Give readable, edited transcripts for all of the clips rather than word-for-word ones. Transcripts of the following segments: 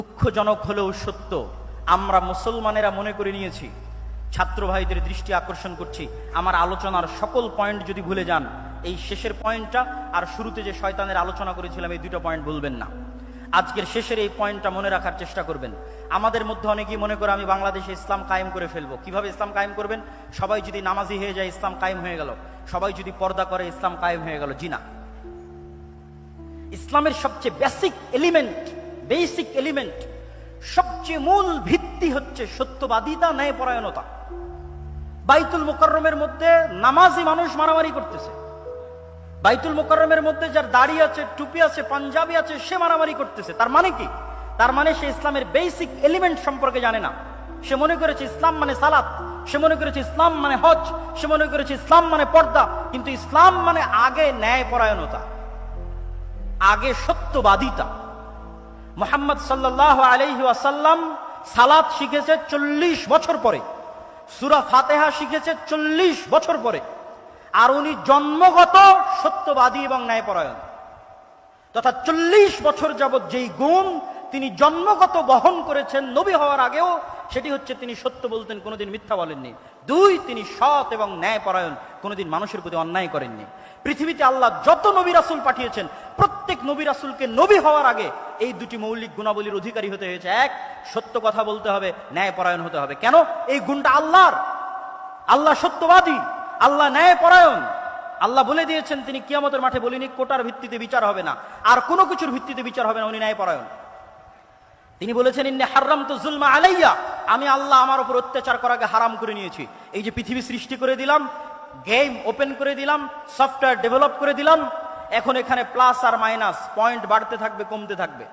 দুঃখজনক হলেও সত্য, আমরা মুসলমানেরা মনে করে নিয়েছি। ছাত্র ভাইদের দৃষ্টি আকর্ষণ করছি, আমার আলোচনার সকল পয়েন্ট যদি ভুলে যান, এই শেষের পয়েন্টটা আর শুরুতে যে শয়তানের আলোচনা করেছিলাম এই দুটো পয়েন্ট ভুলবেন না। আজকের শেষের এই পয়েন্টটা মনে রাখার চেষ্টা করবেন। আমাদের মধ্যে অনেকেই মনে করে আমি বাংলাদেশে ইসলাম কায়েম করে ফেলবো। কিভাবে ইসলাম কায়েম করবেন? সবাই যদি নামাজি হয়ে যায় ইসলাম কায়েম হয়ে গেল, সবাই যদি পর্দা করে ইসলাম কায়েম হয়ে গেল। জি না, ইসলামের সবচেয়ে বেসিক এলিমেন্ট, সবচেয়ে মূল ভিত্তি হচ্ছে সত্যবাদিতা, ন্যায়পরায়ণতা। বাইতুল মুকাররমের মধ্যে নামাজি মানুষ মারামারি করতেছে, বাইতুল মুকাররমের মধ্যে যার দাড়ি আছে, টুপি আছে, পাঞ্জাবি আছে, সে মারামারি করতেছে। তার মানে কি? তার মানে সে ইসলামের বেসিক এলিমেন্ট সম্পর্কে জানে না। সে মনে করেছে ইসলাম মানে সালাত, সে মনে করেছে ইসলাম মানে হজ, সে মনে করেছে ইসলাম মানে পর্দা। কিন্তু ইসলাম মানে আগে ন্যায়পরায়ণতা, আগে সত্যবাদিতা। মুহাম্মদ সাল্লাল্লাহু আলাইহি ওয়াসাল্লাম সালাত শিখেছে 40 বছর পরে, সূরা ফাতিহা শিখেছে 40 বছর পরে। আর উনি জন্মগত সত্যবাদী এবং ন্যায়পরায়ণ, তথা 40 বছর যাবৎ যেই গুণ তিনি জন্মগত বহন করেছেন নবী হওয়ার আগেও, সেটি হচ্ছে তিনি সত্য বলতেন, কোনোদিন মিথ্যা বলেননি। 2, তিনি সৎ এবং ন্যায়পরায়ণ, কোনোদিন মানুষের প্রতি অন্যায় করেননি। পৃথিবীতে আল্লাহ যত নবী রাসূল পাঠিয়েছেন, প্রত্যেক নবী রাসূলকে নবী হওয়ার আগে এই দুটি মৌলিক গুণাবলীর অধিকারী হতে হয়েছে। এক, সত্য কথা বলতে হবে, ন্যায়পরায়ণ হতে হবে। কেন? এই গুণটা আল্লাহর। আল্লাহ সত্যবাদী, আল্লাহ ন্যায়পরায়ণ। আল্লাহ বলে দিয়েছেন, তিনি কিয়ামতের মাঠে বলিনি কোটার ভিত্তিতে বিচার হবে না, আর কোনো কিছুর ভিত্তিতে বিচার হবে না, উনি ন্যায়পরায়ণ। তিনি বলেছেন, ইন্নী হারামতু যুলমা আলাইয়া, আমি আল্লাহ আমার উপর অত্যাচার করাকে হারাম করে নিয়েছি। এই যে পৃথিবী সৃষ্টি করে দিলাম, গেম ওপেন করে দিলাম, সফটওয়্যার ডেভেলপ করে দিলাম, এখন এখানে প্লাস আর মাইনাস পয়েন্ট বাড়তে থাকবে, কমতে থাকবে।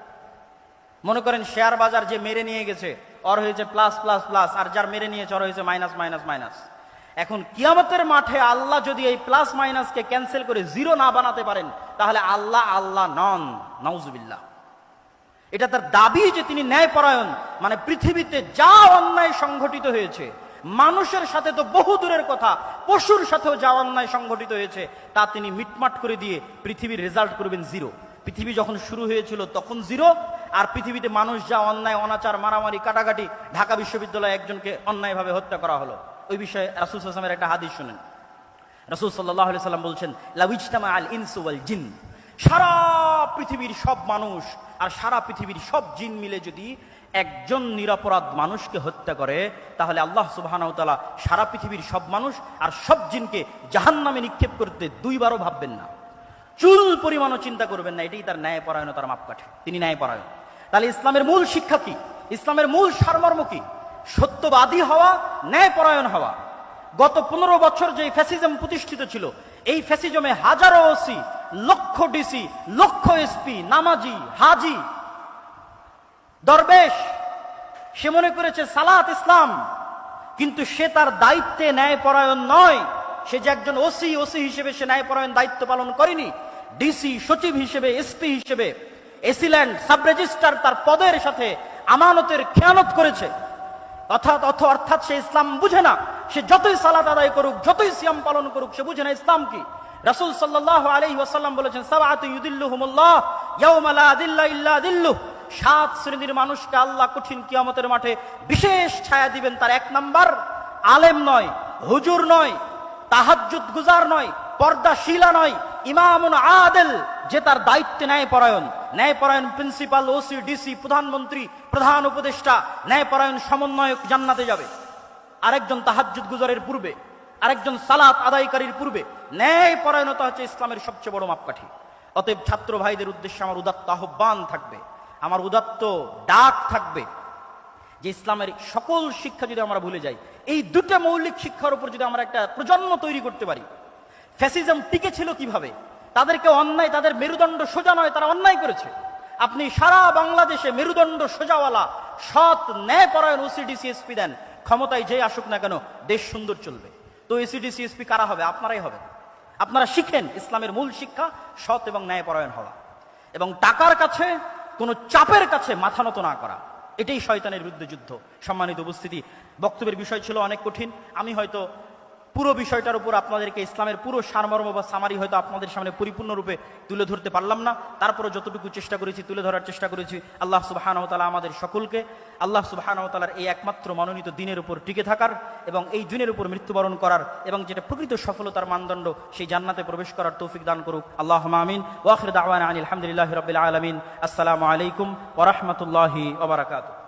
মনে করেন শেয়ার বাজার যে মেরে নিয়ে গেছে ওর হয়েছে প্লাস প্লাস প্লাস, আর যার মেরে নিয়েছে ওর হয়েছে মাইনাস মাইনাস মাইনাস। এখন কিয়ামতের মাঠে আল্লাহ যদি এই প্লাস মাইনাসকে ক্যান্সেল করে জিরো না বানাতে পারেন, তাহলে আল্লাহ আল্লাহ নন, নাউজুবিল্লাহ। এটা তার দাবি যে তিনি ন্যায়পরায়ণ। মানে পৃথিবীতে যা অন্যায় সংঘটিত হয়েছে, মানুষের সাথে তো বহু দূরের কথা, পশুর সাথেও যা অন্যায় সংঘটিত হয়েছে তা তিনি মিটমাট করে দিয়ে পৃথিবীর রেজাল্ট করবেন জিরো। পৃথিবী যখন শুরু হয়েছিল তখন জিরো, আর পৃথিবীতে মানুষ যা অন্যায়, অনাচার, মারামারি, কাটাকাটি, ঢাকা বিশ্ববিদ্যালয়ে একজনকে অন্যায়ভাবে হত্যা করা হলো, ওই বিষয়ে রাসূল সাল্লাল্লাহু আলাইহি ওয়াসাল্লামের একটা হাদিস শুনেন। রাসূল সাল্লাল্লাহু আলাইহি ওয়াসাল্লাম বলছেন, লাউ ইজতামা আল ইনসু ওয়াল জিন, সারা পৃথিবীর সব মানুষ আর সারা পৃথিবীর সব জিন মিলে যদি একজন নিরপরাধ মানুষকে হত্যা করে, তাহলে আল্লাহ সুবহানাহু ওয়া তাআলা সারা পৃথিবীর সব মানুষ আর সব জিনকে জাহান্নামে নিক্ষেপ করতে 2 বারও ভাববেন না, চুল পরিমাণও চিন্তা করবেন না। এটাই তার ন্যায়পরায়ণতার মাপকাঠি, তিনি ন্যায়পরায়ণ। তাহলে ইসলামের মূল শিক্ষা কি? ইসলামের মূল সারমর্ম কি? সত্যবাদী হওয়া, ন্যায়পরায়ণ হওয়া। গত 15 বছর যে ফ্যাসিজম প্রতিষ্ঠিত ছিল, এই ফ্যাসিজমে হাজারো ওসি, লক্ষ ডিসি, লক্ষ এসপি, নামাজি, হাজি, দরবেশ, সে মনে করেছে সালাত ইসলাম, কিন্তু সে তার দায়িত্বে ন্যায়পরায়ণ নয়। সে যে একজন ওসি হিসেবে সে ন্যায়পরায়ণ দায়িত্ব পালন করেনি। ডিসি, সচিব হিসেবে, এসপি হিসেবে, এসিল্যান্ড, সাব রেজিস্ট্রার তার পদের সাথে আমানতের খেয়ানত করেছে। অর্থাৎ সে ইসলাম বুঝে না। সে যতই সালাত আদায় করুক, যতই সিয়াম পালন করুক, সে বুঝে না ইসলাম কি। রাসূল সাল্লাল্লাহু আলাইহি ওয়াসাল্লাম বলেছেন, সাবআতু ইউদিল্লুহুমুল্লাহ ইয়াওমা লা দিল্লা ইল্লা দিল্লুহ, 7 শ্রেণীর মানুষকে আল্লাহ কঠিন কিয়ামতের মাঠে বিশেষ ছায়া দিবেন। তার 1 নাম্বার, আলেম নয়, হুজুর নয়, তাহাজ্জুদ গুজার নয়, পর্দাশীলা নয়, ইমামুন আদিল, যে তার দায়িত্বে ন্যায়পরায়ণ প্রিন্সিপাল, ওসি, ডিসি, প্রধানমন্ত্রী, প্রধান উপদেষ্টা, ন্যায়পরায়ণ সমন্বয়ক জান্নাতে যাবে। আরেকজন তাহাজ্জুদ গুজারের পূর্বে, আরেকজন সালাত আদায়কারীর পূর্বে। ন্যায়পরায়ণতা হচ্ছে ইসলামের সবচেয়ে বড় মাপকাঠি। অতএব ছাত্র ভাইদের উদ্দেশ্যে আমার উদাত্ত আহ্বান থাকবে, আমার উদাত্ত ডাক থাকবে যে ইসলামের সকল শিক্ষা যদি আমরা ভুলে যাই, এই দুটো মৌলিক শিক্ষার উপর যদি আমরা একটা প্রজন্ম তৈরি করতে পারি। ফ্যাসিজম টিকে ছিল কিভাবে? তাদেরকে অন্যায়, তাদের মেরুদণ্ড সোজা নয়, তারা অন্যায় করেছে। আপনি সারা বাংলাদেশে মেরুদণ্ড সোজাওয়ালা, সৎ, ন্যায়পরায়ণ ওসিডিসি এসপি দেন, ক্ষমতায় যে আসুক না কেন, দেশ সুন্দর চলবে। তো এসিডিসি এসপি কারা হবে? আপনারাই হবে। আপনারা শিখেন ইসলামের মূল শিক্ষা, সৎ এবং ন্যায়পরায়ণ হওয়া, এবং টাকার কাছে, কোনো চাপের কাছে মাথা নত না করা। এটাই শয়তানের বিরুদ্ধে যুদ্ধ। সম্মানিত উপস্থিতি, বক্তব্যের বিষয় ছিল অনেক কঠিন। আমি হয়তো পুরো বিষয়টার উপর আপনাদেরকে ইসলামের পুরো সারমর্ম বা সামারি হয়তো আপনাদের সামনে পরিপূর্ণরূপে তুলে ধরতে পারলাম না, তারপরে যতটুকু চেষ্টা করেছি তুলে ধরার চেষ্টা করেছি। আল্লাহ সুবহানাহু ওয়া তাআলা আমাদের সকলকে আল্লাহ সুবহানাহু ওয়া তাআলার এই একমাত্র মনোনীত দিনের উপর টিকে থাকার এবং এই দিনের উপর মৃত্যুবরণ করার এবং যেটা প্রকৃত সফলতার মানদণ্ড সেই জান্নাতে প্রবেশ করার তৌফিক দান করুক। আল্লাহুম্মা আমিন। ওয়া আখিরু দাওয়ানা আনিল হামদুলিল্লাহি রাব্বিল আলামিন। আসসালামু আলাইকুম ওয়া রাহমাতুল্লাহি ওয়া বারাকাতুহু।